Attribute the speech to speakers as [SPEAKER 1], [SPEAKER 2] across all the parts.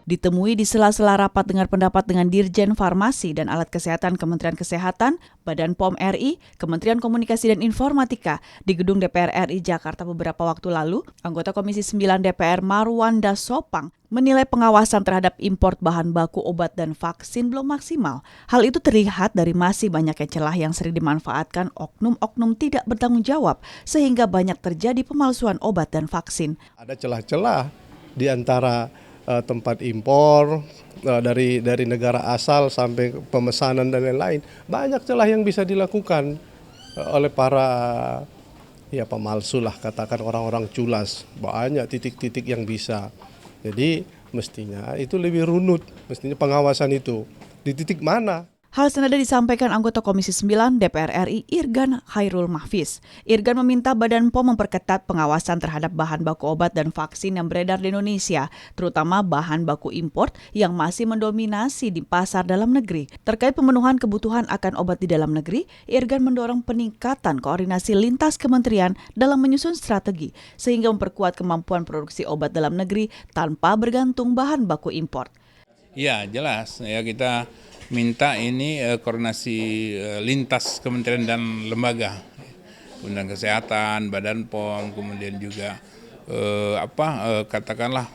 [SPEAKER 1] Ditemui di sela-sela rapat dengar pendapat dengan Dirjen Farmasi dan Alat Kesehatan Kementerian Kesehatan, Badan POM RI, Kementerian Komunikasi dan Informatika di Gedung DPR RI Jakarta beberapa waktu lalu, anggota Komisi 9 DPR Marwanda Sopang menilai pengawasan terhadap impor bahan baku obat dan vaksin belum maksimal. Hal itu terlihat dari masih banyaknya celah yang sering dimanfaatkan oknum-oknum tidak bertanggung jawab, sehingga banyak terjadi pemalsuan obat dan vaksin.
[SPEAKER 2] Ada celah-celah di antara tempat impor dari negara asal sampai pemesanan dan lain-lain. Banyak celah yang bisa dilakukan oleh para pemalsu lah, katakan orang-orang culas. Banyak titik-titik yang bisa. Jadi mestinya itu lebih runut, mestinya pengawasan itu. Di titik mana?
[SPEAKER 1] Hal senada disampaikan anggota Komisi 9 DPR RI Irgan Hairul Mahfiz. Irgan meminta Badan POM memperketat pengawasan terhadap bahan baku obat dan vaksin yang beredar di Indonesia, terutama bahan baku impor yang masih mendominasi di pasar dalam negeri. Terkait pemenuhan kebutuhan akan obat di dalam negeri, Irgan mendorong peningkatan koordinasi lintas kementerian dalam menyusun strategi, sehingga memperkuat kemampuan produksi obat dalam negeri tanpa bergantung bahan baku impor.
[SPEAKER 3] Ya, jelas ya, kita minta ini koordinasi lintas kementerian dan lembaga, Kementerian Kesehatan, Badan POM, kemudian juga katakanlah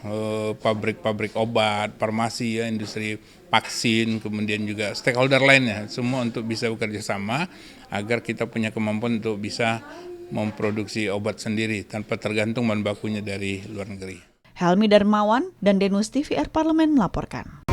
[SPEAKER 3] pabrik-pabrik obat, farmasi, industri vaksin, kemudian juga stakeholder lainnya, semua untuk bisa bekerja sama agar kita punya kemampuan untuk bisa memproduksi obat sendiri tanpa tergantung bahan bakunya dari luar negeri.
[SPEAKER 1] Helmi Darmawan dan Denus TVR Parlemen melaporkan.